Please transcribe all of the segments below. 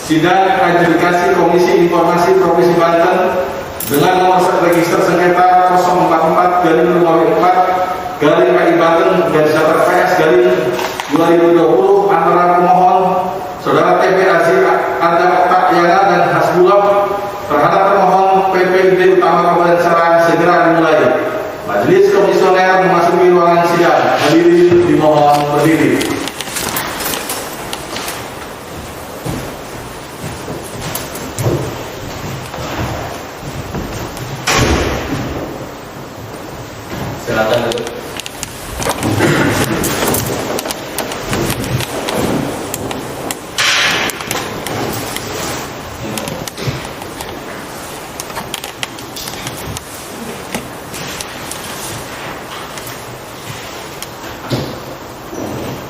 Sidang adjudikasi Komisi Informasi Provinsi Banten dengan nomor register sengketa 044/2004/KI Banten /PS 2020 antara pemohon Saudara TP Aziz Arda Oktayana dan Hasbullah terhadap termohon PPID Utama Kabupaten Serang segera dimulai. Majelis Komisioner memasuki ruangan sidang. Hadirin dimohon berdiri. Silakan duduk.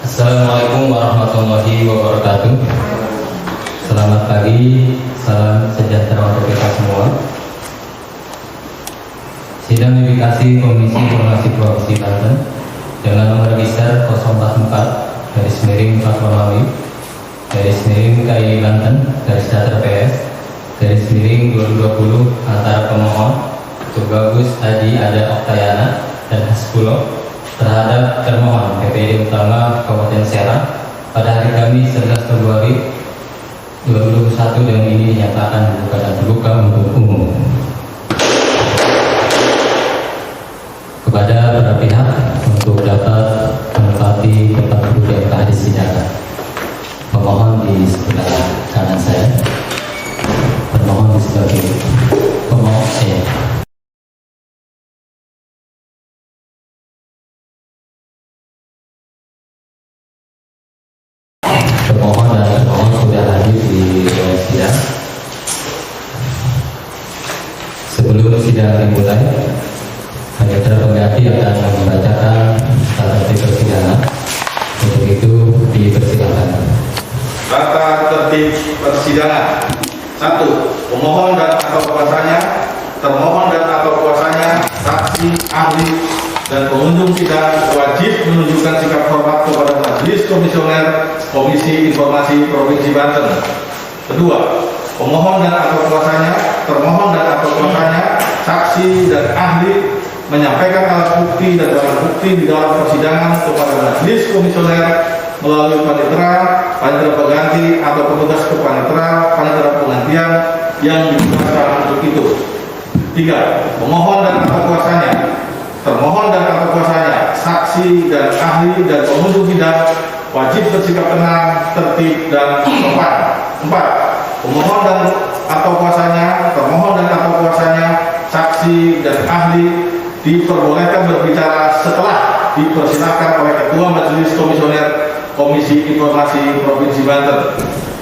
Assalamualaikum warahmatullahi wabarakatuh. Selamat pagi, salam sejahtera untuk kita semua. Sidang adjudikasi Komisi Informasi Provinsi Banten dengan nomor register 044/Romawi/KI Banten /PS 2020 antara pemohon Tubagus Haji Arda Oktayana dan Hasbullah terhadap termohon PPID Utama Kabupaten Serang pada hari Kamis 11 Februari 2021 dan ini dinyatakan dibuka dan terbuka untuk umum. Kepada para pihak untuk dapat menempati tempat duduk yang telah disediakan. Pemohon di sebelah kanan saya, termohon di sebelah kiri. Pemohon saya. Pemohon dan termohon sudah hadir di ruang sidang. Sebelum sidang dimulai, Panitera pengganti akan membacakan tata tertib persidangan. Untuk itu dipersilakan. Tata tertib persidangan. 1. Pemohon dan atau kuasanya, termohon dan atau kuasanya, saksi, ahli, dan pengunjung sidang wajib menunjukkan sikap hormat kepada Majelis Komisioner Komisi Informasi Provinsi Banten. 2. Pemohon dan atau kuasanya, termohon dan atau kuasanya, saksi dan ahli menyampaikan alat bukti dan barang bukti di dalam persidangan kepada Majelis Komisioner melalui panitera pengganti atau petugas kepanitera penggantian yang ditugaskan untuk itu. 3. Pemohon dan atau kuasanya, termohon dan atau kuasanya, saksi dan ahli dan pengunjung sidang wajib bersikap tenang, tertib dan sopan. 4. Pemohon dan atau kuasanya, termohon dan atau kuasanya, saksi dan ahli diperbolehkan berbicara setelah dipersilakan oleh Ketua Majelis Komisioner Komisi Informasi Provinsi Banten.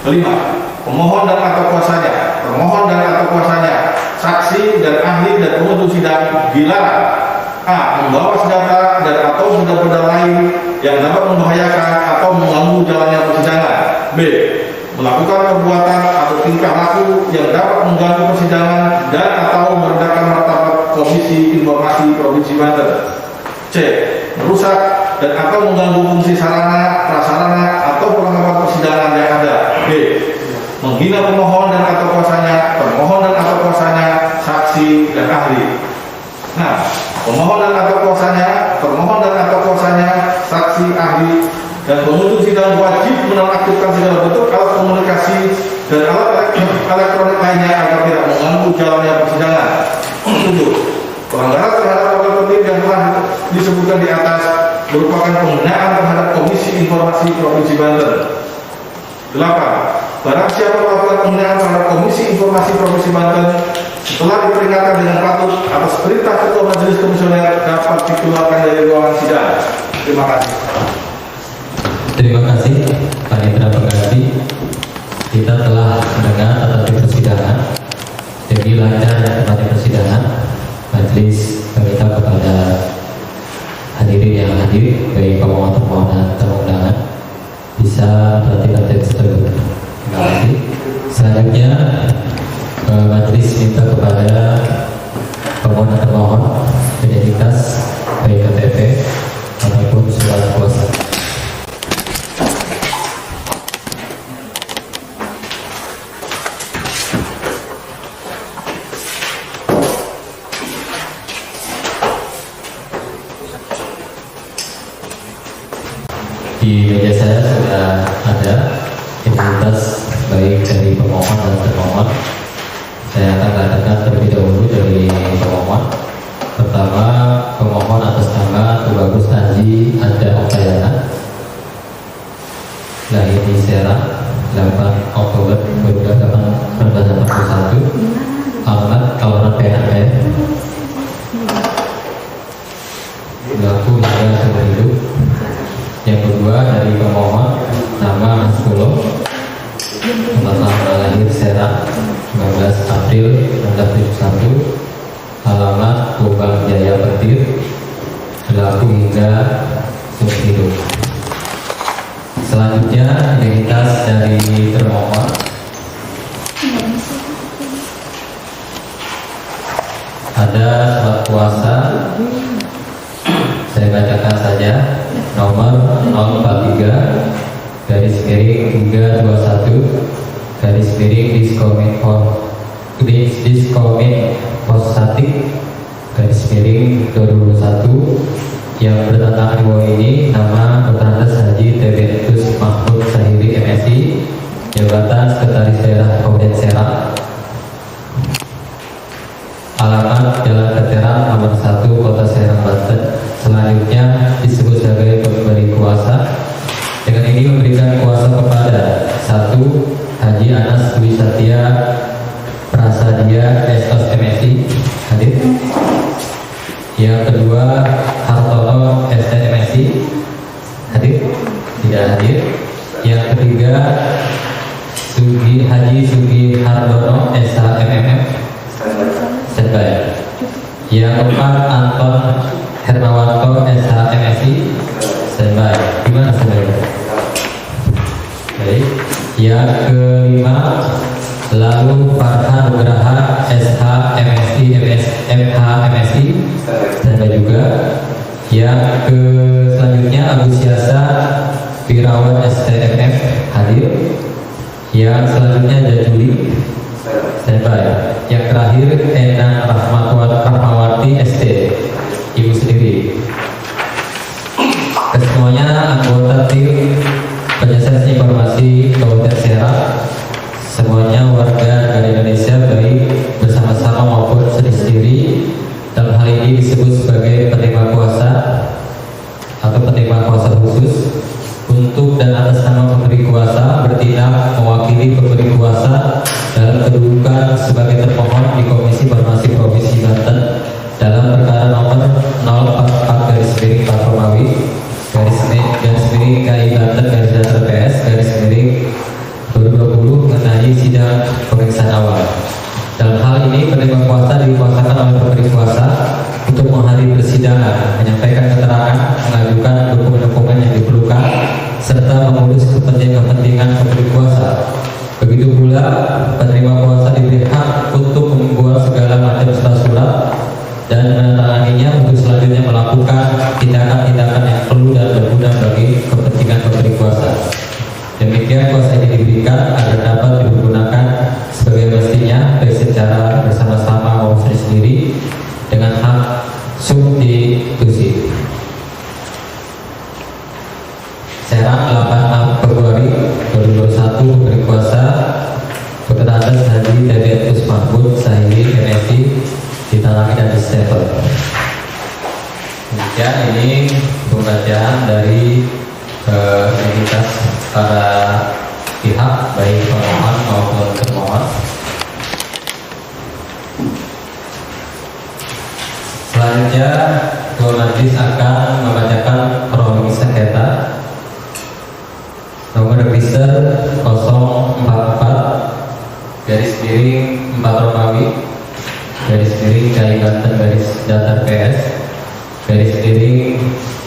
5. Pemohon dan atau kuasanya, termohon dan atau kuasanya, saksi dan ahli dan pengunjung sidang dilarang: a. membawa senjata dan atau benda-benda lain yang dapat membahayakan atau mengganggu jalannya persidangan. B. melakukan perbuatan atau tingkah laku yang dapat mengganggu persidangan dan atau merendahkan martabat Komisi Informasi Provinsi Banten. C. merusak dan atau mengganggu fungsi sarana, prasarana atau perlengkapan persidangan yang ada. B. menghina pemohon dan atau kuasanya, termohon dan atau kuasanya, saksi dan ahli. Nah, pemohon dan atau kuasanya, termohon dan atau kuasanya, saksi, ahli, dan pengunjung sidang wajib menonaktifkan segala bentuk alat komunikasi dan alat elektronik lainnya agar tidak mengganggu jalannya persidangan. 7. Pelanggaran terhadap tata tertib yang telah disebutkan di atas merupakan penghinaan terhadap Komisi Informasi Provinsi Banten. 8. Barang siapa melakukan penghinaan terhadap Komisi Informasi Provinsi Banten setelah diperingatkan dengan patut atas perintah Ketua Majelis Komisioner dapat dikeluarkan dari ruangan sidang. Terima kasih. Terima kasih, Panitera pengganti. Kita telah mendengar tata tertib persidangan. Demi lancar dan tepatnya persidangan, Majelis meminta kepada hadirin yang hadir, baik pemohon termohon dan tamu undangan, bisa tertib tersebut. Terima kasih. Selanjutnya, Majelis minta kepada pemohon dan termohon identitas baik KTP maupun surat kuasa. saya sudah ada identitas baik dari pemohon dan termohon. Saya akan katakan terlebih dahulu dari pemohon. Pertama, pemohon atas nama Tubagus Haji Ada Oktayana, lahir di Serang 8 Oktober 1941, alamat Kelurahan PNM, berlaku hingga seumur hidup. Yang kedua dari pemohon, nama Mas Pulo, lahir Serang 19 April 1971, alamat Lubang Jaya Petir, berlaku hingga seumur hidup. Selanjutnya identitas dari termohon. Ada surat kuasa, saya bacakan saja, nomor 043 garis miring 321 garis miring diskomit posatik garis miring 2021 yang bertentang dua ini. Nama Dr. Haji Tebentus Mahmud Sahiri MSI, jabatan Sekretaris Daerah Kabupaten Serang, alamat Jalan Veteran nomor 1 Kota Serang, Banten. Selanjutnya disebut sebagai pemberi kuasa. Dengan ini memberikan kuasa kepada 1. Haji Anas Dwi Satya Prasadia SOS MSI, hadir. Yang kedua, Hartono STMSI, hadir? Tidak hadir. Yang ketiga, Haji Sugi Hardono SHMMM, standby. Yang keempat, Anton Hermawanto SHMSI, standby. Gimana standby? Baik. Yang kelima, lalu Farhan Nugraha SHMSI MHMSI, standby juga. Yang selanjutnya Agus Yasa Pirawan STMF, hadir. Yang selanjutnya Jajuli, standby. Yang terakhir Enang Rahmawati ST, ibu sendiri. Kesemuanya anggota tim penyelesaian informasi Kabupaten Serang, semuanya warga negara Indonesia baik bersama-sama maupun sendiri-sendiri. Dalam hal ini disebut sebagai penerima kuasa atau penerima kuasa khusus. Untuk dan atas nama pemberi kuasa bertindak mewakili pemberi kuasa dalam kedudukan sebagai termohon di Komisi Informasi Provinsi Banten dalam perkara nomor 044 garis miring Pak Romawi garis miring KI Banten garis datar PS garis miring 2020 mengenai sidang pemeriksaan awal. Dalam hal ini penerima kuasa dikuasakan oleh pemberi kuasa untuk menghadiri persidangan, menyampaikan keterangan, mengajukan dokumen-dokumen yang diperlukan, serta mengurus kepentingan pemberi kuasa. Begitu pula penerima kuasa diberi hak untuk membuat segala macam surat-surat dan menandatanganinya untuk selanjutnya melakukan tindakan-tindakan yang perlu dan berguna bagi kepentingan pemberi kuasa. Demikian kuasa ini diberikan agar dapat digunakan sebagai mestinya baik secara bersama-sama maupun sendiri dengan hak substitusi. Serang 8 Februari 2021, pemberi kuasa Dr. Haji Tebentus Mahmud Sahiri MSI ditangani dan disable. Demikian ini pembacaan dari identitas para pihak baik pemohon maupun termohon. Selanjutnya Ketua Majelis akan membacakan kronologi sengketa nomor register 044 garis miring 4 Romawi garis miring KI Banten garis datar PS garis miring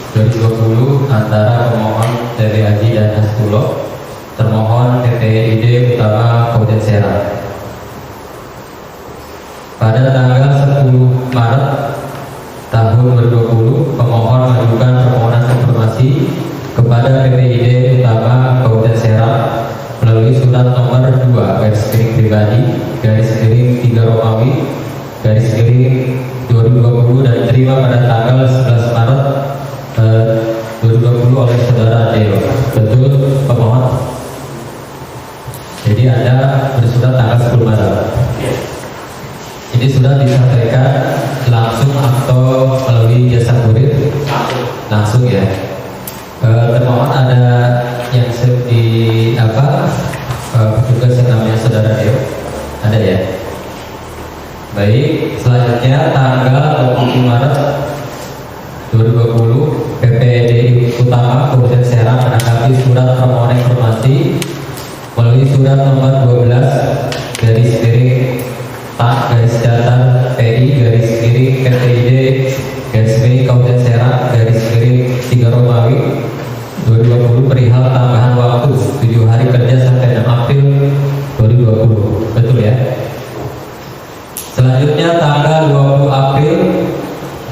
2020 antara pemohon TP Haji dan Hasbulo, termohon TPID Utama Kabupaten Serang. Pada tanggal 10 Maret tahun 2020, pemohon mengajukan permohonan informasi kepada PPID Utama Kabupaten Serang melalui surat nomor 2 garis miring pribadi garis miring 3 Romawi garis miring 2020 dan diterima pada tanggal 11 Maret 2020 oleh saudara Deo. Betul Jadi ada bersurat tanggal 10 Maret. Ini sudah disampaikan langsung atau melalui jasa kurir? Langsung ya. Termohon ada yang di petugas yang namanya saudara Deo? Ada ya? Baik, selanjutnya tanggal 20 Maret 2020 PPD Utama Kabupaten Serang menanggapi surat permohonan informasi melalui surat nomor 12 garis miring tak garis datar PI garis miring PTID garis miring Kabupaten Serang garis miring 3 Romawi 2020 perihal tambahan waktu 7 hari kerja sampai 6 April 2020. Betul ya? Selanjutnya tanggal 20 April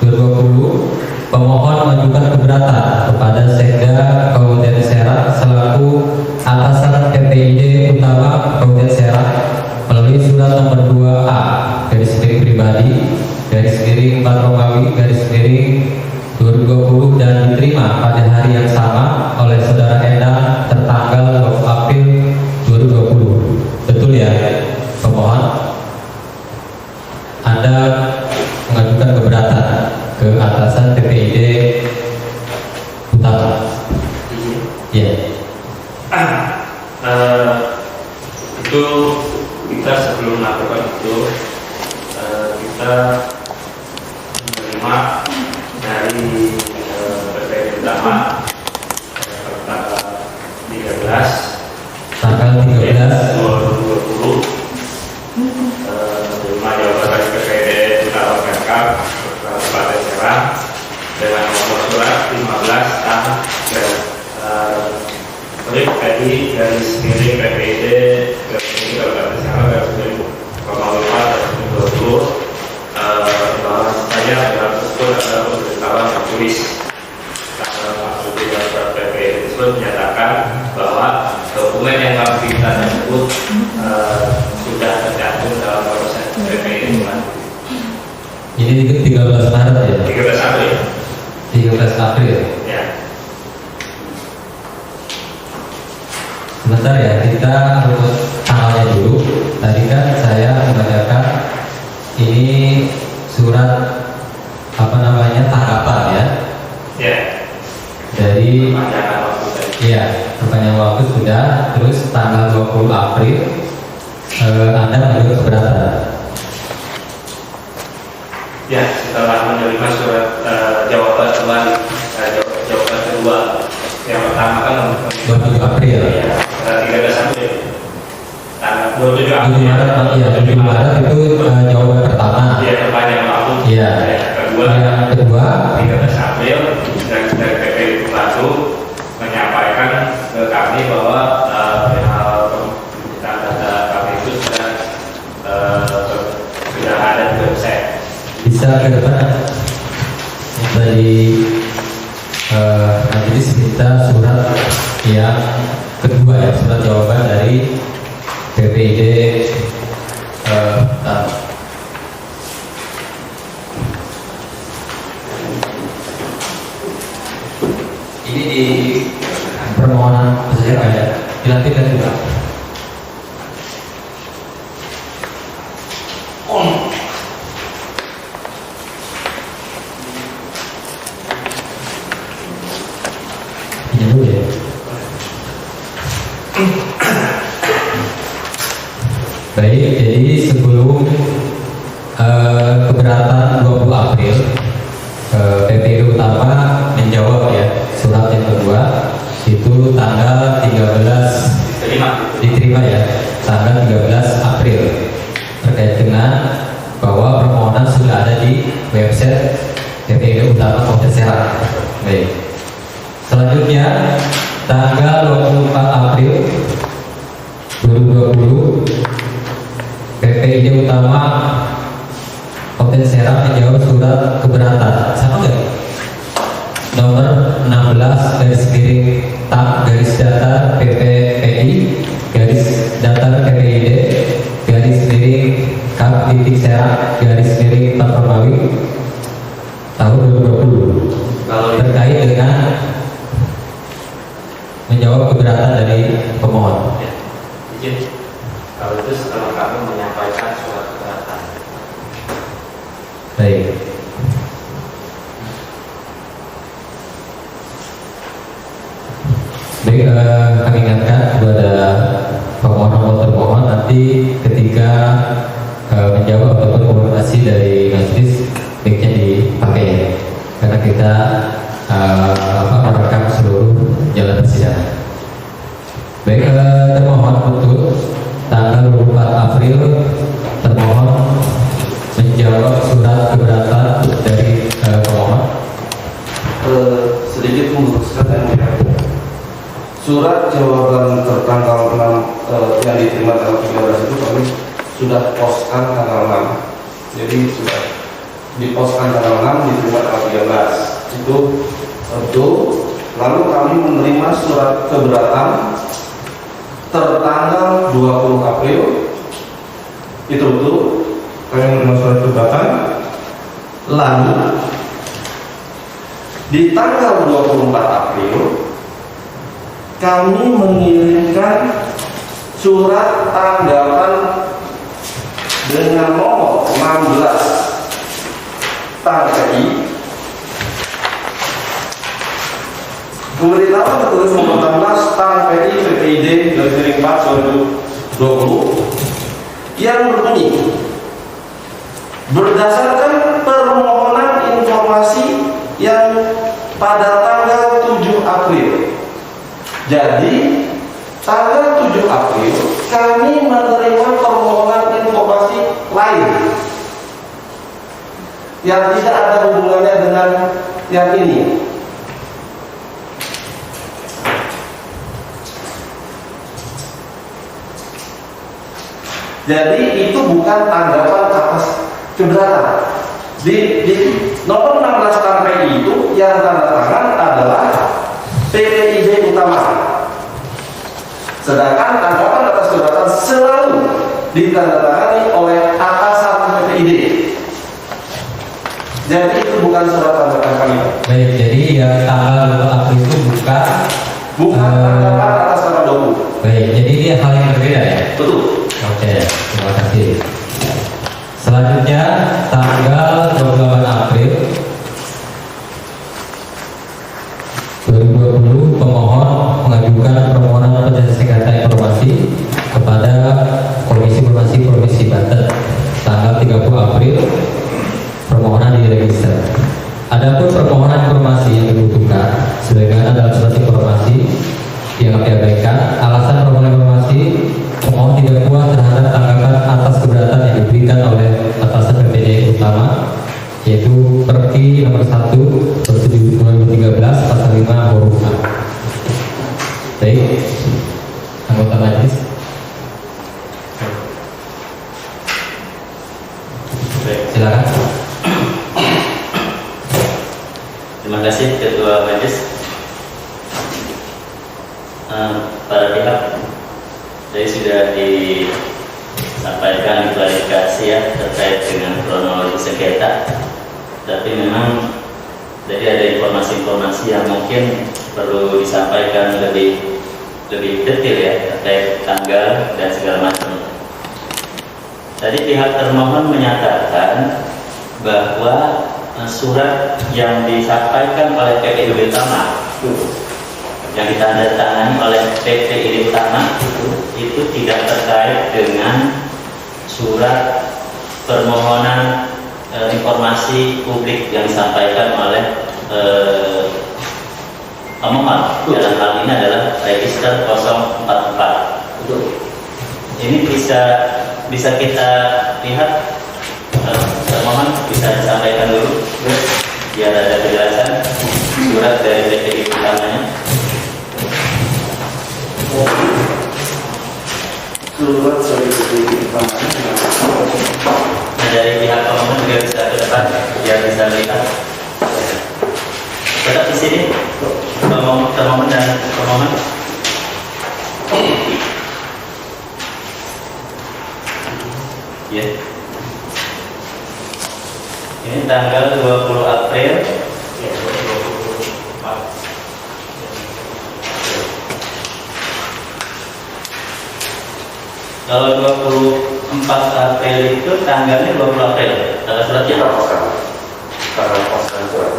2020 pemohon mengajukan keberatan kepada Sekda Kabupaten Serang selaku atasan PPID Utama Kabupaten Serang melalui surat nomor 2A garis miring pribadi garis miring 4 Romawi garis miring 2020 dan diterima pada hari yang sama oleh saudara Endang tertanggal 20 April 2020. Betul ya pemohon? Anda mengajukan keberatan ke atasan PPID Utama. Ya. Itu kita sebelum melakukan itu kita menerima dari PPID Utama tanggal 13 2020 menerima jawaban dari PPID Utama Pemkab Kabupaten Serang dengan nomor surat 15 PI garis miring PPID garis miring Kabupaten Serang garis miring Romawi 2020 bahwa saya dalam tersebut adalah pemberitahuan tertulis tanggal maksud dengan surat PPID tersebut menyatakan bahwa dokumen yang kami minta tersebut sudah tercantum dalam proses PPID. Ini 13 Maret ya? 13 April. 13 April. Ya. Sebentar ya, kita urut tanggalnya dulu. Tadi kan saya membacakan ini surat tanggapan ya. Ya. Dari Panjangan waktu tadi. ya, perpanjangan waktu sudah. Terus tanggal 20 April Anda mengajukan keberatan. Ya, setelah menerima surat jawaban kembali, jawaban kedua, yang pertama kan 27 April. ya, 13 April, tanggal 27 7 April. Maret, ya, 7 Maret itu jawaban pertama. Ya, perpanjangan waktu. Iya. Yang kedua 13 April dari PPID Batu menyampaikan ke kami bahwa perihal permintaan data kami itu sudah ada di website. bisa ke depan dari majelis minta surat yang kedua ya, surat jawaban dari PPID ini di permohonan saya ada dilanjutkan juga. Ini dulu ya. Baik, jadi sebelum keberatan 20 April PPID Utama menjawab ya surat yang kedua itu tanggal 13 diterima ya tanggal 13 April terkait dengan bahwa permohonan sudah ada di website PPID Utama Kabupaten Serang. Baik. Selanjutnya tanggal 24 April 2020 PPID Utama Kabupaten Serang menjawab surat keberatan sama nggak? Nomor 16 garis miring tak garis datar PPPI garis datar PPID garis miring Kap titik Serang garis miring Pak Romawi tahun 2020 terkait dengan menjawab keberatan dari pemohon. Kalau itu setelah kami menyampaikan surat keberatan. Baik. Baik, kami ingatkan kepada pemohon atau termohon nanti ketika menjawab ataupun komunikasi dari majelis baiknya dipakai, karena kita merekam seluruh jalan persidangan. Baik, termohon untuk tanggal 24 April termohon menjawab surat keberatan dari pemohon. Sedikit meluruskan yang mulia. Surat jawaban tertanggal 6 yang diterima tanggal 13 itu kami sudah poskan tanggal 6. Jadi sudah diposkan tanggal 6, diterima tanggal 13. Itu betul. Lalu kami menerima surat keberatan tertanggal 20 April. Itu betul. Kami menerima surat keberatan. Lalu di tanggal 24 April kami mengirimkan surat tanggapan dengan nomor 16 TANPI, pemberitahuan tertulis nomor 16 TANPI PPID 4/2020 yang berbunyi, berdasarkan permohonan informasi yang pada tanggal 7 April. Jadi tanggal 7 April kami menerima permohonan informasi lain yang tidak ada hubungannya dengan yang ini. Jadi itu bukan tanggapan atas keberatan. Di nomor 16 TANPI itu yang tanda tangan adalah PPID utama. Sedangkan tanggapan atas keberatan selalu ditandatangani oleh atasan PPID. Jadi itu bukan surat tanggapan kami. Baik, jadi yang tanggal 2 April itu Bukan tanggapan atas tanggal 20. Baik, jadi ini hal yang berbeda ya? Betul. Oke, terima kasih. Selanjutnya tanggal 28 April 2020 pemohon mengajukan permohonan penjelasan sengketa informasi kepada Komisi Informasi Provinsi Banten. Tanggal 30 April permohonan diregister. Adapun permohonan informasi yang dibutuhkan sebagaimana dalam surat informasi yang kami abaikan, alasan permohonan informasi pemohon tidak puas terhadap tanggapan atas keberatan yang diberikan oleh atasan PPD utama, yaitu Perki nomor 1 Prosedur 2013 pasal 5 huruf A. Baik, anggota majelis. Silakan. Terima kasih Ketua Majelis. Para pihak, tadi sudah disampaikan klarifikasi ya terkait dengan kronologi sengketa. Tapi memang jadi ada informasi-informasi yang mungkin perlu disampaikan lebih detail ya terkait tanggal dan segala macam. Tadi pihak termohon menyatakan bahwa surat yang disampaikan oleh PPID utama yang ditandatangani oleh PPID utama itu tidak terkait dengan surat permohonan informasi publik yang disampaikan oleh pemohon. Dalam hal ini adalah register 044. Ini bisa kita lihat, termohon bisa disampaikan dulu biar ada kejelasan surat dari PPID utamanya. Surat dari PPID utamanya. Nah, dari pihak pemohon juga bisa ke depan biar bisa lihat. Tetap di sini termohon dan pemohon. Ya. Ini tanggal 20 April. Ya, 24. Kalau 24 April itu tanggalnya 20 April, tanggal suratnya. Kita poskan. Tanggal poskan surat.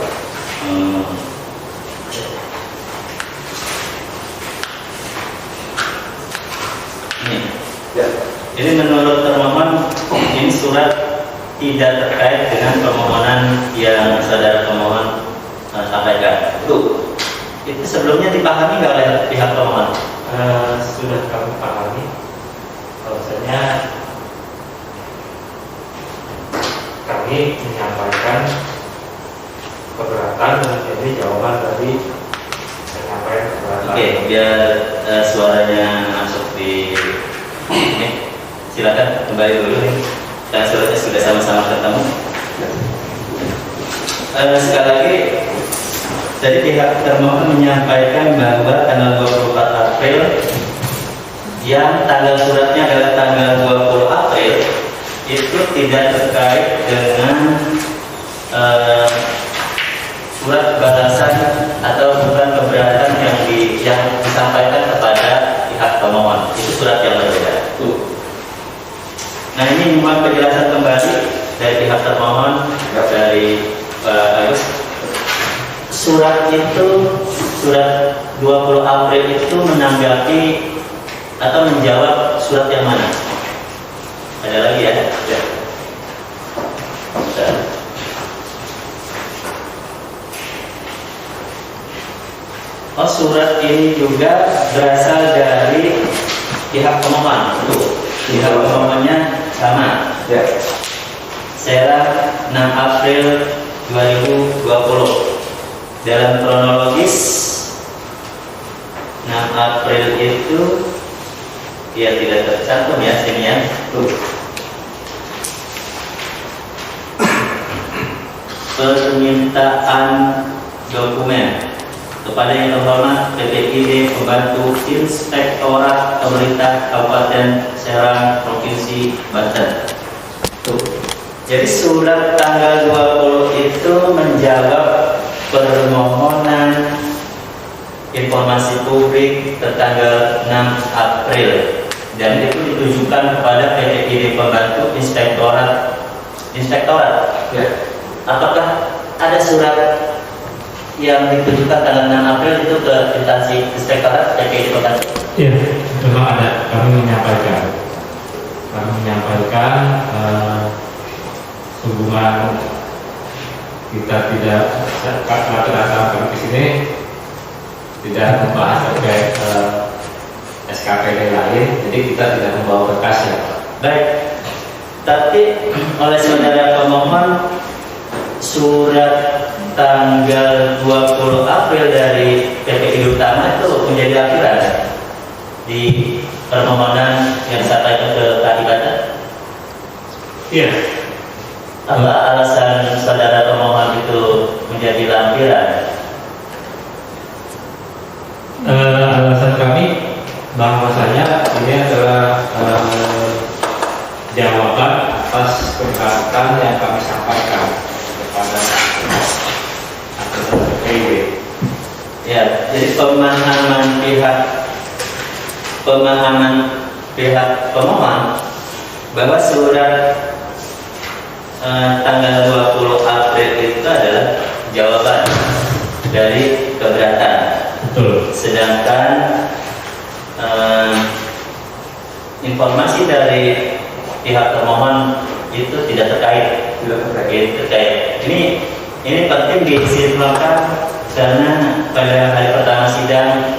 Ini. Ya. Jadi menurut termohon ini surat tidak terkait dengan permohonan yang saudara pemohon sampaikan. Itu sebelumnya dipahami nggak oleh pihak pemohon? Sudah kami pahami bahwasanya kami menyampaikan keberatan dan jadi jawaban dari penyampaian keberatan. Oke, biar suaranya masuk di ini. Silakan kembali dulu nih. Dan suratnya sudah sama-sama ketemu. Sekali lagi, jadi pihak termohon menyampaikan bahwa tanggal 24 April yang tanggal suratnya adalah tanggal 20 April itu tidak terkait dengan surat balasan atau bukan keberatan yang disampaikan kepada pihak pemohon. Itu surat yang berbeda. Nah, ini mohon penjelasan kembali dari pihak termohon, dari Pak Agus. Surat 20 April itu menanggapi atau menjawab surat yang mana? Ada lagi ya? Ya. Oh, surat ini juga berasal dari pihak pemohon. Pihak pemohonnya sama. Ya. Serah 6 April 2020. Dalam kronologis 6 April itu ya tidak tercantum ya sini ya. Permintaan dokumen kepada yang terhormat PPID Pembantu Inspektorat Pemerintah Kabupaten Serang Provinsi Banten. Jadi surat tanggal 20 itu menjawab permohonan informasi publik tertanggal 6 April dan itu ditujukan kepada PPID Pembantu Inspektorat. Ya. Apakah ada surat yang ditujukan tanggal 6 April itu ke instansi Inspektorat PPID Pembantu? Iya, memang ada. Kami menyampaikan hubungan kita tidak rata-rata kami di sini tidak membahas terkait SKPD lain, jadi kita tidak membawa berkas ya. Baik, tapi oleh saudara pemohon surat tanggal 20 April dari PPID Utama itu menjadi akhiran di permohonan yang disampaikan ke Kalibata. Iya. Apa alasan saudara pemohon itu menjadi lampiran? Alasan kami bahwasanya ini adalah jawaban atas keberatan yang kami sampaikan kepada PPID. Ya, jadi pemahaman pihak pemohon bahwa surat tanggal 20 April itu adalah jawaban dari keberatan. Betul. Sedangkan informasi dari pihak termohon itu tidak terkait. Ini penting disimpulkan karena pada hari pertama sidang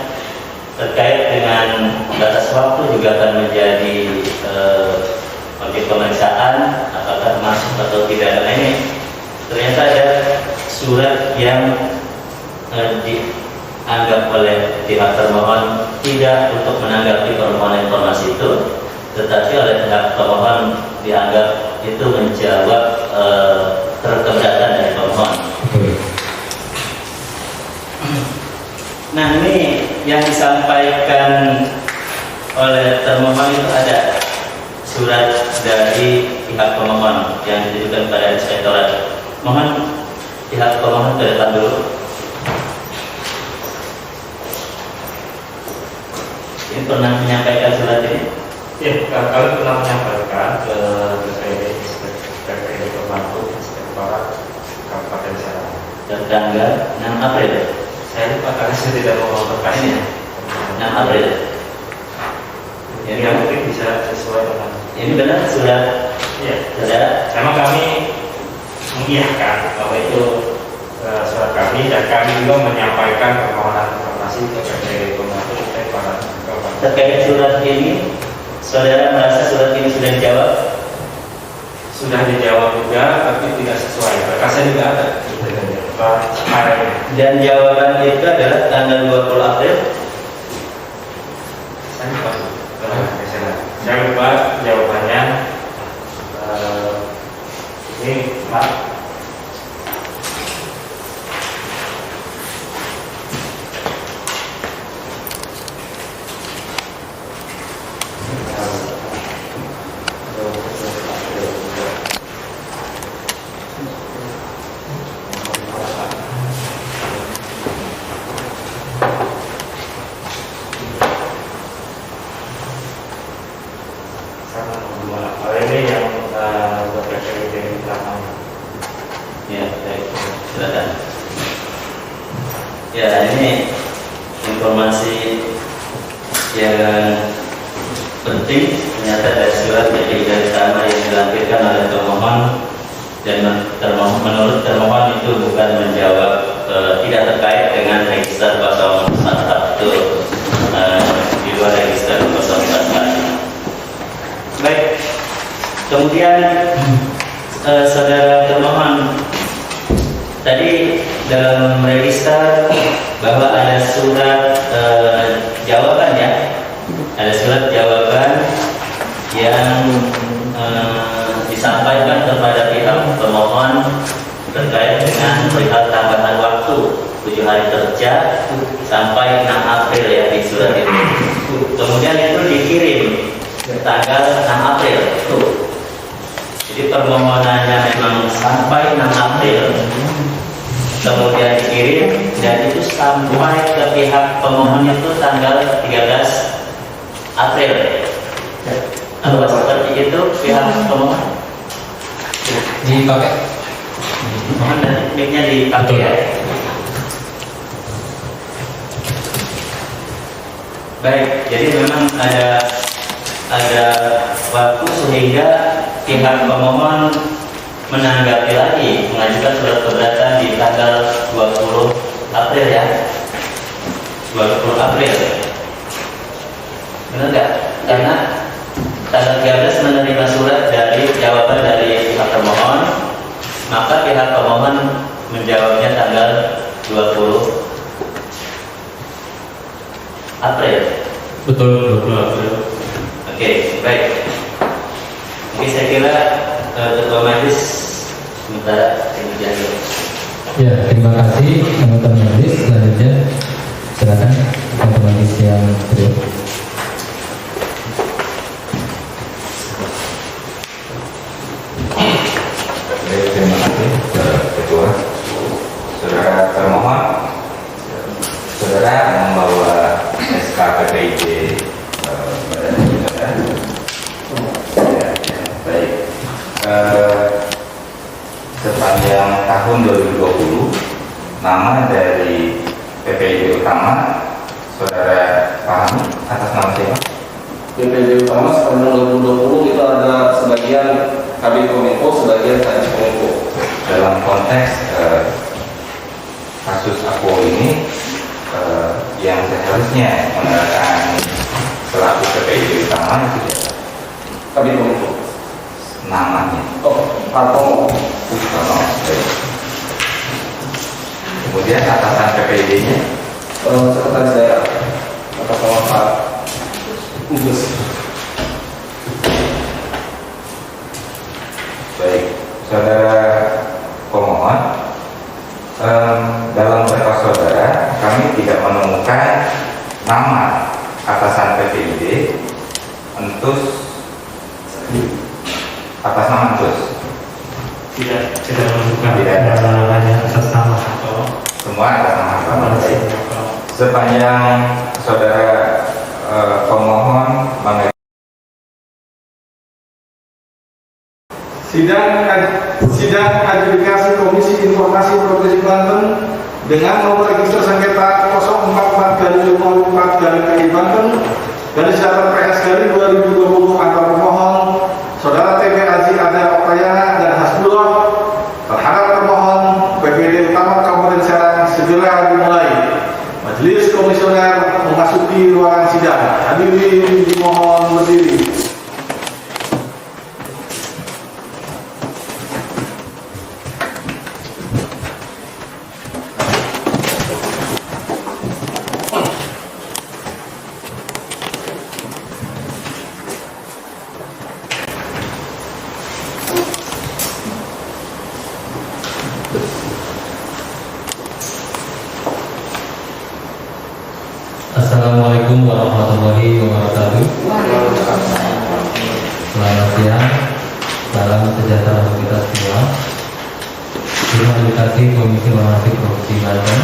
terkait dengan batas waktu juga akan menjadi objek pemeriksaan apakah masuk atau tidak. Nah, ini ternyata ada surat yang dianggap oleh pihak termohon tidak untuk menanggapi permohonan informasi itu, tetapi oleh pihak termohon dianggap itu menjawab keberatan dari pemohon. Nah, ini yang disampaikan oleh termohon itu ada surat dari pihak pemohon yang ditujukan kepada Inspektorat. Mohon pihak pemohon ke depan dulu. Ini pernah menyampaikan surat ini? Ya. kalian pernah menyampaikan ke PPD Pembantu Inspektorat Kabupaten Serang. Tanggal 6 April. Saya lupa karena saya tidak mau berkasnya. 6 April. Jadi ya, mungkin bisa sesuai dengan Ini benar sudah ya. saudara. Sama kami mengiyakan bahwa itu surat kami dan kami juga menyampaikan permohonan informasi ke PPD Pembantu Inspektorat Kabupaten. Terkait surat ini, saudara merasa surat ini sudah dijawab? Sudah dijawab juga, tapi tidak sesuai. Berkasnya juga ada. Dan jawaban itu adalah tanggal 20 April. Saya lupa. Saya lupa jawabannya. Ini Pak. Ini yang PPD di belakang. Ya, baik. Silakan. Ya, ini informasi yang penting ternyata dari surat dari utama yang dilampirkan oleh termohon dan menurut termohon itu bukan menjawab tidak terkait dengan register 041 di luar register 041. Baik, kemudian saudara termohon tadi dalam register bahwa ada surat jawaban ya, ada surat jawaban yang disampaikan kepada pihak pemohon terkait dengan perihal tambahan waktu 7 hari kerja sampai 6 April ya di surat itu. Kemudian itu dikirim tanggal 6 April tuh. Jadi permohonannya memang sampai 6 April, kemudian dikirim dan itu sampai ke pihak pemohon itu tanggal 13 April. Apa seperti itu pihak pemohon? Dipakai. Mohon dan mic-nya dipakai ya. Baik, jadi memang ada waktu sehingga pihak pemohon menanggapi lagi mengajukan surat keberatan di tanggal 20 April ya, 20 April, benar nggak? Karena tanggal 13 menerima surat dari jawaban dari pihak pemohon, maka pihak pemohon menjawabnya tanggal 20 April. Betul. 20 April. Oke, baik. Oke, saya kira Ketua Majelis sementara kemudian. Ya, terima kasih anggota majelis. Selanjutnya silakan anggota majelis yang kedua. Baik, terima kasih Ketua. Saudara termohon, saudara membawa SK PPID Badan Saudara. Ya, baik. Sepanjang tahun 2020, nama dari PPID utama saudara pahami atas nama siapa? PPD utama sepanjang 2020 itu ada sebagian Kabin Kominfo, sebagian Kadis Kominfo. Dalam konteks kasus Aquo ini yang seharusnya menerangkan selaku PPID utama itu siapa? Kabin Kominfo. Namanya. Oh, Partomo. Baik. Kemudian atasan PPID-nya Sekretaris Daerah atas nama Pak Ugus. baik, saudara pemohon, dalam berkas saudara kami tidak menemukan nama atasan PPID Entus atas nama Entus. Tidak menunjukkan. Tidak ada. Hanya atas nama atau Semua atas nama sama. Sepanjang saudara pemohon Sidang adjudikasi Komisi Informasi Provinsi Banten dengan nomor register sengketa 044/54 Banten garis datar PS garis 2020 antar pemohon Saudara TB Aziz Ada Oktayana dan Hasbullah terhadap termohon PPD Utama Kabupaten Serang segera dimulai. Majelis komisioner memasuki ruangan sidang. Hadirin dimohon berdiri. Assalamualaikum warahmatullahi wabarakatuh. Selamat siang, salam sejahtera untuk kita semua. Sidang adjudikasi Komisi Informasi Provinsi Banten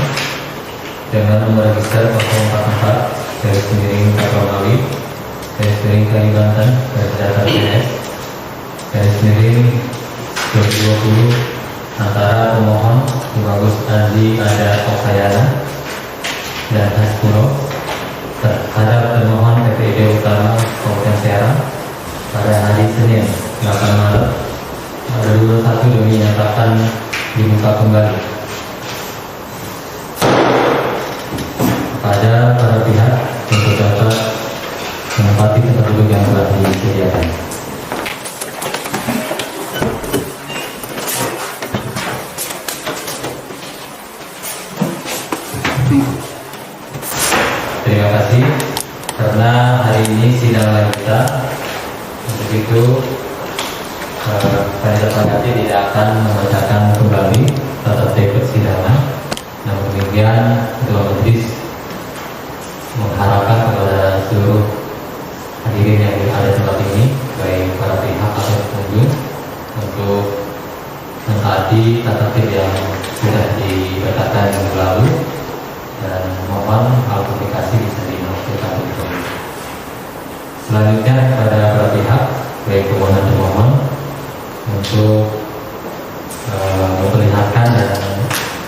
dengan nomor register 044/Kali Banten garis datar PS garis miring 2020 antara pemohon Bagus Andi Ada Oktayana dan Hasbullah terhadap termohon PPD Utama Kabupaten Serang pada hari Senin 8 Maret 2021 demi dinyatakan dibuka kembali. Kepada para pihak untuk dapat menempati tempat duduk yang telah disediakan. Terima kasih karena hari ini sidang lanjutan. Untuk itu panitia pengganti tidak akan membacakan kembali tata tertib persidangan. Namun demikian Ketua Majelis mengharapkan kepada seluruh hadirin yang ada di tempat ini, baik para pihak atau pengunjung, untuk mentaati tata tertib yang sudah dibacakan minggu lalu. Dan mohon komunikasi bisa dimaksudkan untuk selanjutnya kepada para pihak baik pemohon dan termohon untuk memperlihatkan dan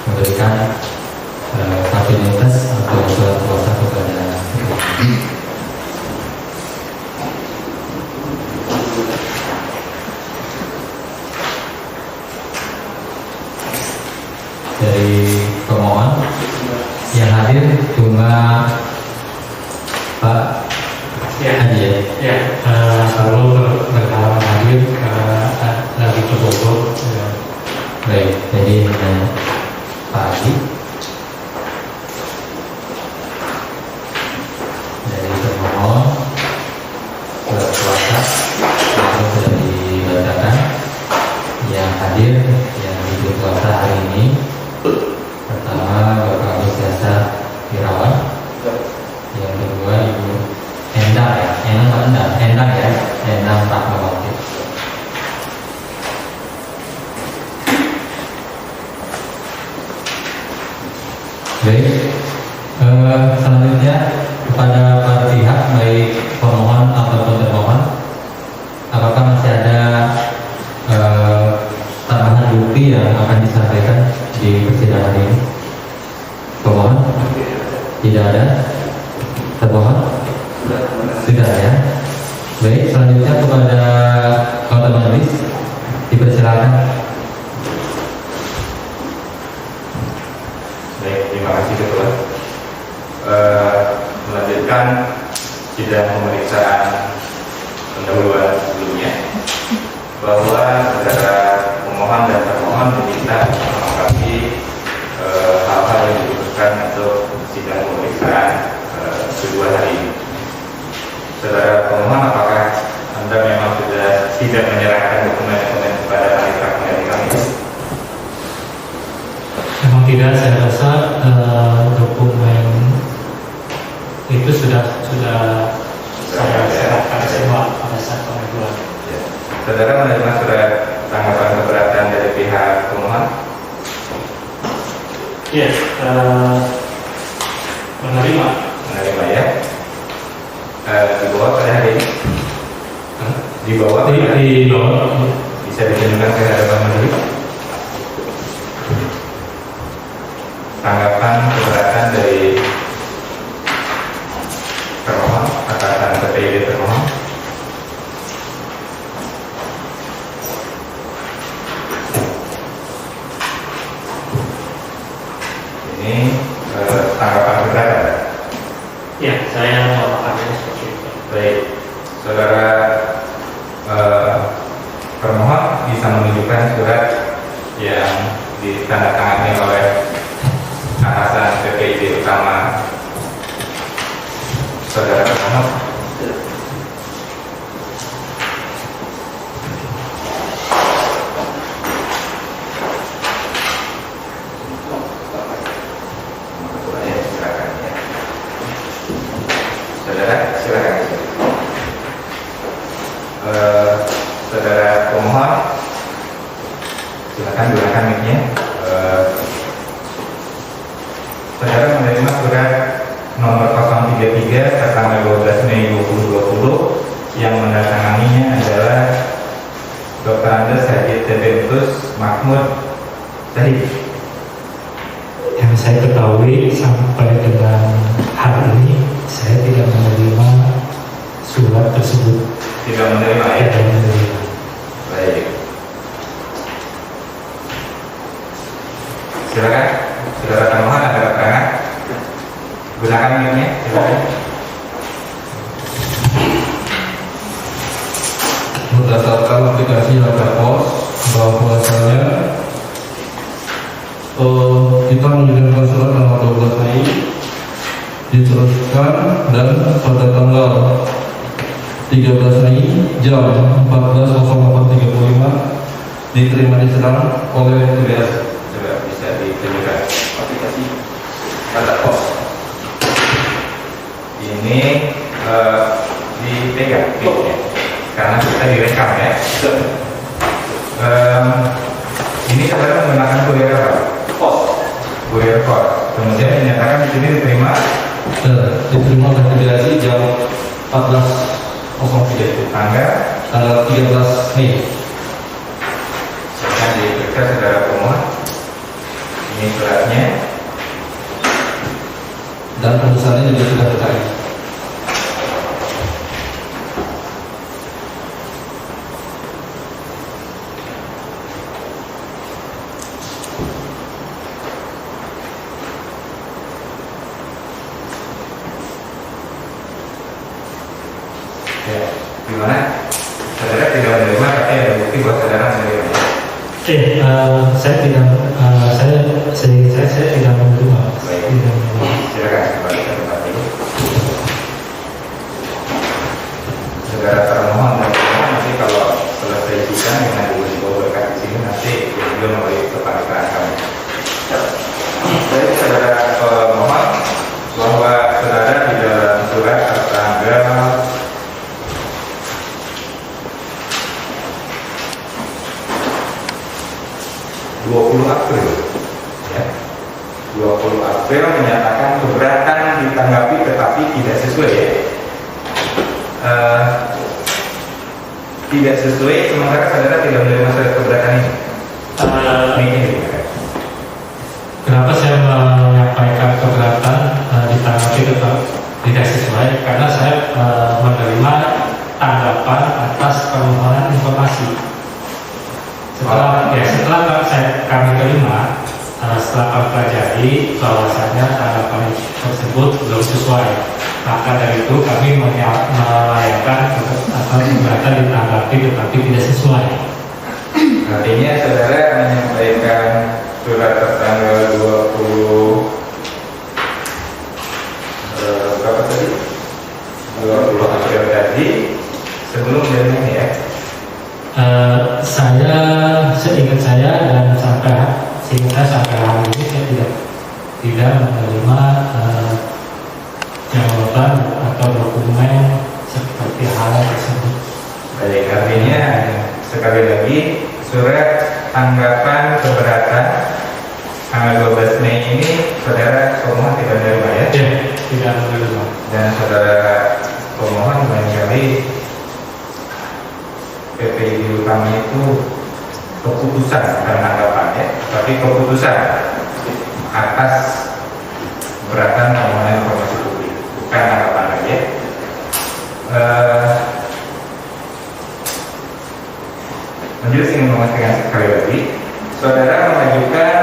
memberikan fasilitas untuk surat kuasa kepada dari pemohon. Yang hadir cuma Pak Haji ya. Kalau berhalangan hadir lagi ke Bogor. Baik, jadi Pak Haji dari termohon surat kuasa sudah dibacakan. Yang hadir yang di kuasa hari ini pertama Bapak Agus Yasa Irawan, yang kedua Ibu Endang ya, Endang Rahmawati. Baik, selanjutnya kepada para pihak baik pemohon ataupun termohon, apakah masih ada tambahan bukti yang akan disampaikan di persidangan ini? Pemohon? Tidak ada? Termohon? Sudah ya? Baik, selanjutnya kepada Ketua Majelis dipersilakan. Baik, terima kasih Ketua. Melanjutkan sidang pemeriksaan pendahuluan sebelumnya, bahwa saudara pemohon dan termohon diminta melengkapi hal-hal yang dibutuhkan untuk sidang pemeriksaan kedua hari ini. Saudara pemohon, apakah Anda memang sudah tidak menyerahkan dokumen-dokumen kepada panitia pengganti kami? Memang tidak, saya rasa dokumen itu sudah saya serahkan semua pada saat pengajuan. Ya. Saudara menerima surat tanggapan keberatan dari pihak pemohon? Iya, menerima ya. Dibawa pada hari ini? Dibawa pada di bawah. di Bisa ditunjukkan ke hadapan majelis. Tanggapan keberatan dari termohon atas PPID termohon. Ini tanggapan keberatan. Ya, saya memakannya seperti itu. Baik, saudara termohon bisa menunjukkan surat yang ditandatangani oleh atasan PPID utama saudara termohon. Silakan. Saudara pemohon, silakan gunakan mic-nya. Saudara menerima surat nomor 033 tertanggal 12 Mei 2020 yang menandatanganinya adalah Dr. Andes Haji Tebentus Mahmud Zahid. Yang saya ketahui sampai dengan hari ini saya tidak menerima surat tersebut. Tidak menerima ya? Tidak menerima. Baik. Silakan, saudara termohon ada keterangan. Gunakan mic-nya, silakan. Berdasarkan aplikasi Laptop bahwasanya kita mengirimkan surat tanggal 12 Mei diteruskan dan pada tanggal 13 Mei jam 14.08.35 diterima di Serang oleh TBS. Coba bisa ditunjukkan Aplikasi Laptop. ini dipegang mic-nya karena kita direkam ya. Ini saudara menggunakan kurir apa? Kurir pos. Kemudian dinyatakan di sini diterima Diterima oleh TBS jam 14.03 tanggal 13 Mei. Silakan diperiksa saudara pemohon. Ini suratnya. Dan putusannya juga sudah terkait. Ya, gimana? Saudara tidak menerima, tapi ada bukti bahwa saudara menerima. Saya tidak menerima. Baik. Tidak menerima. Silakan kembali ke tempat itu. Saudara termohon dan pemohon nanti kalau selesai sidang dengan dibawa berkas di sini nanti beliau memberi kepanikan kami. Baik, saudara pemohon bahwa saudara di dalam surat tertanggal 20 April ya. 20 April menyatakan keberatan ditanggapi tetapi tidak sesuai ya. Tidak sesuai sementara saudara tidak menerima surat keberatan ini. Ini gimana? Kenapa saya menyampaikan keberatan ditanggapi tetap tidak sesuai? Karena saya menerima tanggapan atas permohonan informasi. Setelah kami terima, setelah kami pelajari bahwasanya tanggapan tersebut belum sesuai, maka dari itu kami melayangkan atau keberatan ditanggapi tetapi tidak sesuai. Artinya saudara menyampaikan surat tertanggal 20 berapa tadi? 20 April tadi sebelum jadinya ya. Saya seingat saya dan sampai hari ini saya tidak menerima jawaban atau dokumen seperti hal tersebut. Baik, artinya sekali lagi surat tanggapan keberatan tanggal 12 Mei ini saudara pemohon tidak menerima ya? Tidak menerima. Dan saudara pemohon barangkali PPID utama itu keputusan bukan tanggapan ya, tapi keputusan atas keberatan permohonan informasi publik, bukan tanggapan lagi ya. Majelis ingin memastikan sekali lagi, saudara mengajukan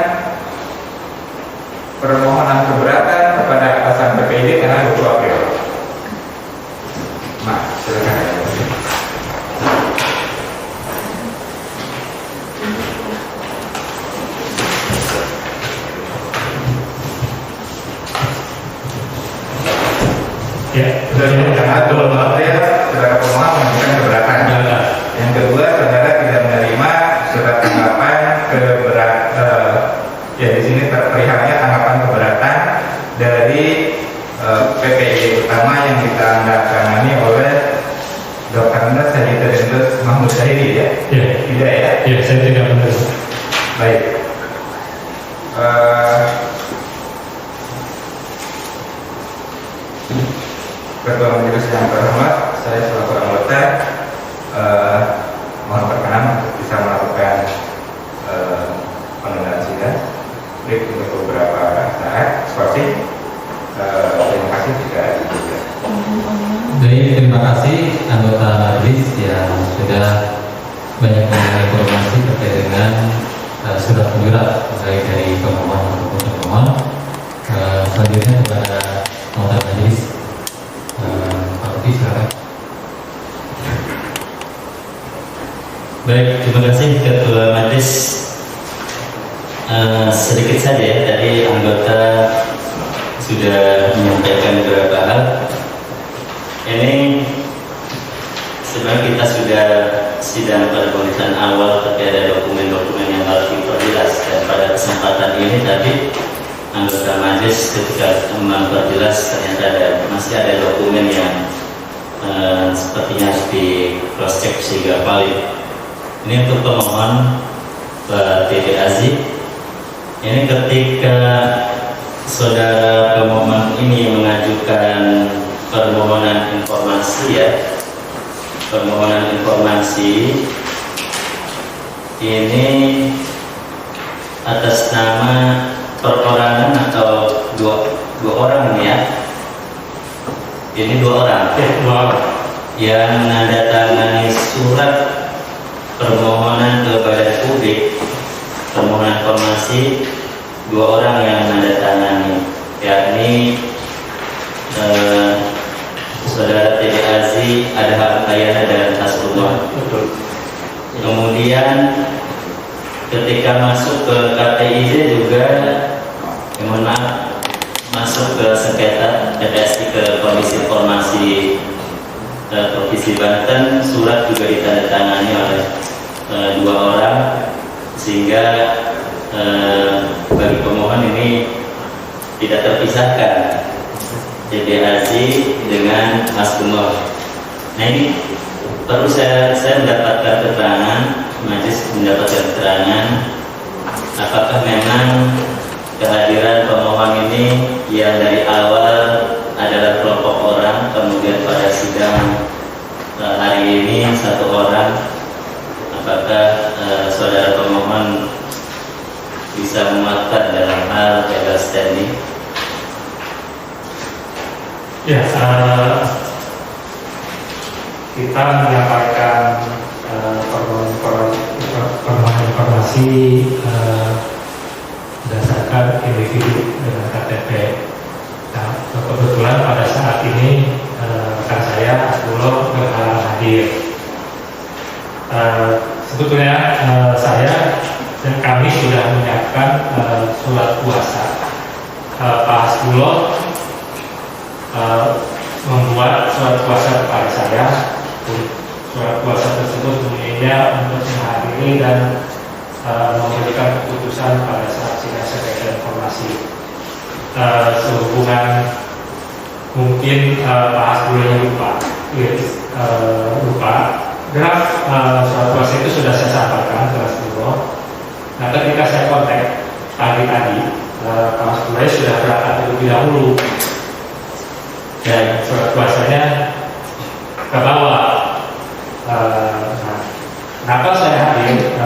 permohonan keberatan kepada atasan PPID tanggal 20 April. Nah, silakan. Ya, Yang satu, saudara pemohon mengajukan keberatan. Yang kedua, saudara tidak menerima surat tanggapan ya di sini perihalnya tanggapan keberatan dari PPID utama yang ditandatangani oleh Dr. Andes Sajid Mahmud Syahidi ya? Tidak ya? Ya, saya tidak menerima. Baik. Ketua Majelis yang terhormat, saya selaku anggota mohon berkenan untuk bisa melakukan penundaan sidang break untuk beberapa saat. Seperti terima kasih jika ada. Baik, terima kasih anggota majelis yang sudah banyak memberikan informasi terkait dengan surat menyurat baik dari pemohon maupun termohon. Selanjutnya kepada anggota majelis, Pak Rufi, silakan. Baik, terima kasih Ketua Majelis. Sedikit saja ya, tadi anggota sudah menyampaikan beberapa hal. Ini sebenarnya kita sudah sidang pada pemeriksaan awal tapi ada dokumen-dokumen yang harus diperjelas, dan pada kesempatan ini tadi anggota majelis ketika memperjelas ternyata masih ada dokumen yang sepertinya harus di cross check sehingga valid. Ini untuk pemohon Pak T.D. Aziz. Ini ketika saudara pemohon ini mengajukan permohonan informasi ya, permohonan informasi ini atas nama perorangan atau dua orang ini ya. Ini dua orang yang menandatangani surat permohonan kepada publik, permohonan informasi, dua orang yang menandatangani, yakni saudara T.D. Aziz, Adha Ayana dan Hasbullah. Kemudian ketika masuk ke KPID juga, mohon maaf, masuk ke sengketa TPSI ke Komisi Informasi Provinsi Banten, surat juga ditandatangani oleh dua orang, sehingga bagi pemohon ini tidak terpisahkan T.D. Aziz dengan Mas Bungo. Nah ini perlu saya mendapatkan keterangan, majelis mendapatkan keterangan apakah memang kehadiran pemohon ini yang dari awal adalah kelompok orang, kemudian pada sidang hari ini satu orang, apakah saudara pemohon bisa memuatkan dalam hal legal standing? Ya, kita menyampaikan permohonan informasi berdasarkan individu dengan KTP. Nah, kebetulan pada saat ini rekan saya Asbullah berhalangan hadir. Sebetulnya saya dan kami sudah menyiapkan surat kuasa. Pak Asbullah membuat surat kuasa kepada saya. Surat kuasa tersebut bunyinya untuk menghadiri dan memberikan keputusan pada saat sidang sengketa informasi. Sehubungan mungkin Pak Asbullah lupa draft surat kuasa itu sudah saya sampaikan ke Asbullah. Nah, ketika saya kontak tadi Pak Asbullah sudah berangkat terlebih dahulu dan surat kuasanya ke bawah. Kenapa saya hadir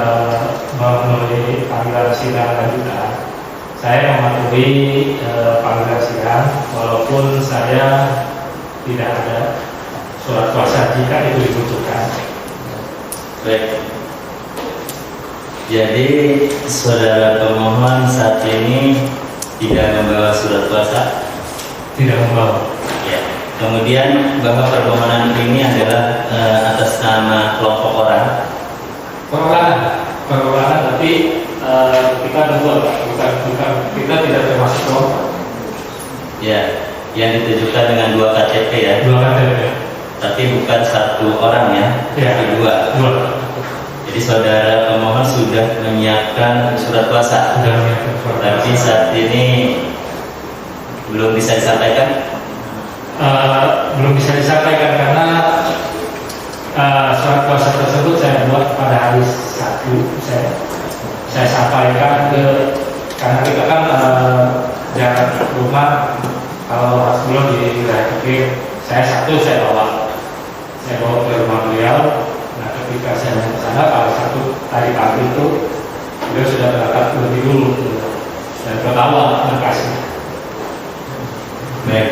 memenuhi panggilan sidang, walaupun saya tidak ada surat kuasa jika itu dibutuhkan. Baik. Jadi saudara pemohon saat ini tidak membawa surat kuasa. Tidak membawa. Ya. Kemudian bahwa permohonan ini adalah atas nama kelompok orang. Perorangan, tapi kita berdua, bukan kita tidak termasuk kelompok. Ya, yang ditujukan dengan 2 KTP ya. 2 KTP. Tapi bukan 1 orang ya, Ya. tapi 2. Jadi saudara pemohon sudah menyiapkan surat kuasa. Sudah menyiapkan surat kuasa. Tapi saat ini belum bisa disampaikan. Belum bisa disampaikan karena surat kuasa tersebut saya buat pada hari Sabtu. Saya sampaikan karena kita kan jarak rumah kalau sebelum di wilayah Kepri, saya Sabtu saya bawa ke rumah beliau. Nah ketika saya ke sana pada Sabtu tadi pagi itu beliau sudah berangkat lebih dulu dan pertama berkasih. Baik.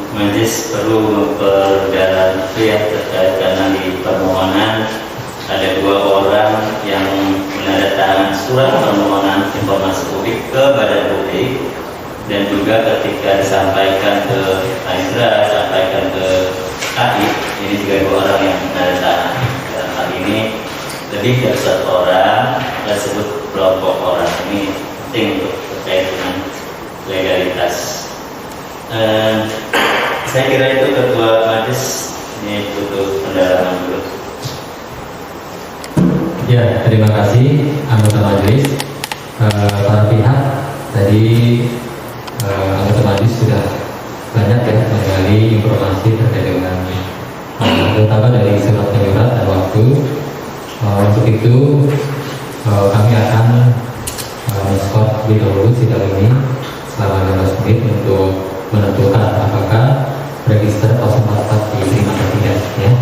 Majelis perlu memperdalam itu ya terkait karena di permohonan ada 2 orang yang menandatangani surat permohonan informasi publik ke badan publik, dan juga ketika disampaikan ke Aisra, sampaikan ke KI, ini juga 2 orang yang menandatangani. Dalam hal ini lebih dari 1 orang, kita sebut kelompok orang. Ini penting untuk terkait dengan legalitas. Saya kira itu Ketua Majelis ini butuh pendalaman dulu. Ya, terima kasih anggota majelis. Para pihak tadi anggota majelis sudah banyak ya menggali informasi terkait dengan terutama dari surat menyurat dan waktu. Untuk itu kami akan men-skor lebih dahulu sidang ini selama 15 menit untuk menentukan apakah register 044 diterima atau tidak ya.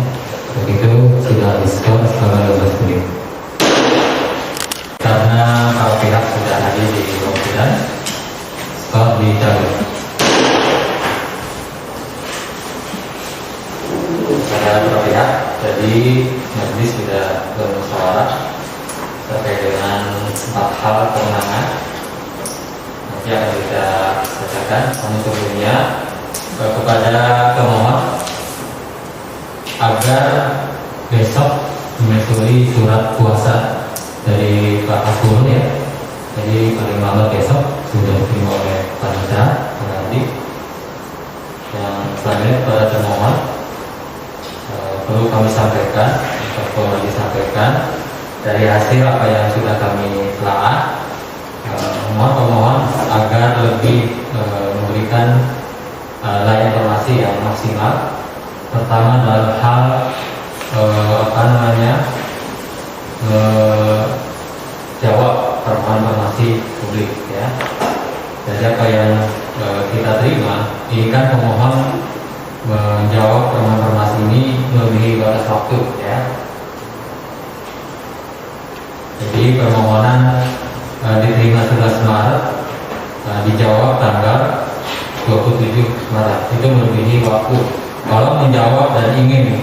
Untuk itu sudah di-skor selama 15 menit. Karena para pihak sudah hadir di ruang sidang, skor dicabut. Para pihak, jadi majelis sudah bermusyawarah terkait dengan 4 hal kewenangan. Nanti akan kita bacakan. Namun sebelumnya kepada pemohon agar besok menyusuri surat kuasa dari Pak Kapur ya. Jadi paling lambat besok sudah diterima oleh Pak Nisa nanti. Yang selanjutnya kepada pemohon perlu kami sampaikan, perlu disampaikan dari hasil apa yang sudah kami telah. Mohon pemohon agar lebih memberikan layanan informasi yang maksimal. Pertama dalam hal jawab permohonan informasi publik ya. Jadi apa yang kita terima ini kan pemohon menjawab permohonan informasi ini melebihi batas waktu ya. Jadi permohonan diterima 11 Maret, dijawab tanggal 27 Maret, itu melebihi waktu. Kalau menjawab dan ingin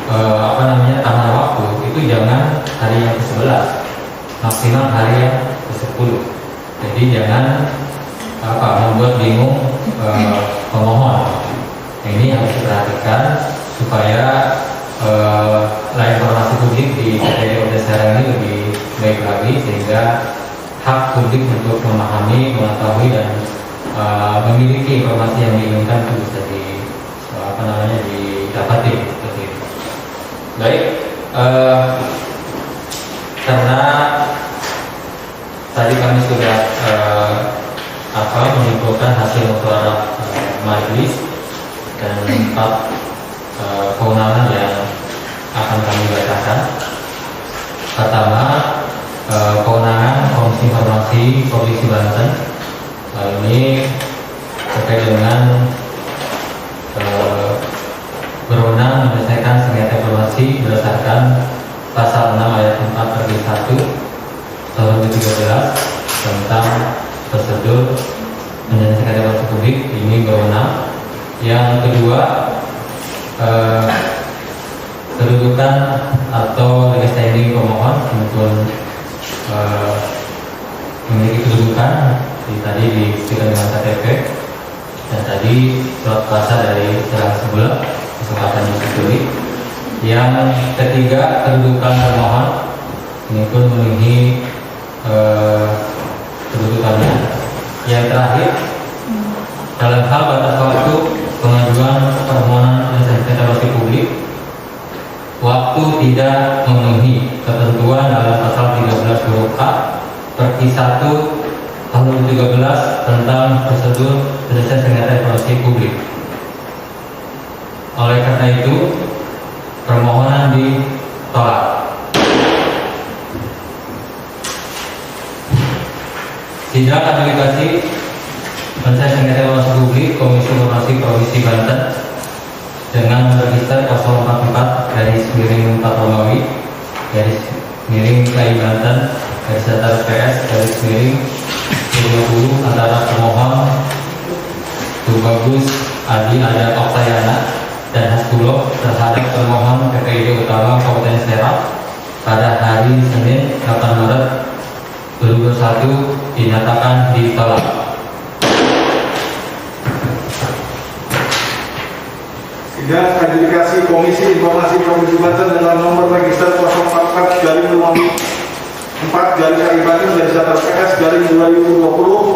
tambahan waktu itu jangan hari yang ke-11, maksimal hari yang ke-10. Jadi jangan membuat bingung pemohon. Ini harus diperhatikan supaya layanan informasi publik di KPD Kota Serang ini lebih baik lagi, sehingga hak publik untuk memahami, mengetahui dan memiliki informasi yang diinginkan itu bisa didapati seperti itu. Baik, karena tadi kami sudah menyimpulkan hasil musyawarah majelis dan 4 kewenangan yang akan kami bacakan. Pertama, kewenangan Komisi Informasi Provinsi Banten ini terkait dengan berwenang menyelesaikan sengketa informasi berdasarkan pasal 6 ayat 4 tertulis 1 tahun 2013 tentang prosedur menyelesaikan evaluasi publik ini berwenang. Yang kedua, kedudukan atau legal standing pemohon untuk memiliki kedudukan tadi dibuktikan dengan KTP dan tadi surat kuasa dari serang sebelah kesempatan disetujui. Yang ketiga, kedudukan pemohon ini pun memenuhi kedudukannya. Yang terakhir, dalam hal batas waktu pengajuan permohonan menyelesaikan evaluasi publik, waktu tidak memenuhi ketentuan dalam pasal 13 huruf A Perki 1 tahun 2013 tentang prosedur penyelesaian sengketa evaluasi publik. Oleh karena itu, permohonan ditolak. Sidang adjudikasi penyelesaian sengketa evaluasi publik Komisi Informasi Provinsi Banten dengan register 044 garis miring 4 Romawi garis miring KI Banten garis datar PS garis miring 20 antara pemohon Tubagus Adi Ada Oktayana dan Hasbulo terhadap termohon PPID Utama Kabupaten Serang pada hari Senin 8 Maret 2021 dinyatakan ditolak. Sidang adjudikasi Komisi Informasi Provinsi Banten dengan nomor register 044 garing 4 garing KI Banten garis datar PS garing 2020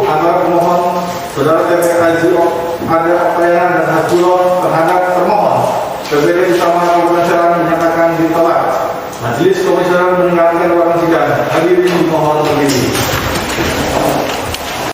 antara pemohon Saudara TP Haji Ada Oktayana dan Hasbulo terhadap termohon PPID Utama Kabupaten Serang dinyatakan ditolak. Majelis Komisioner mendengarkan ruangan sidang. Hadirin dimohon berdiri.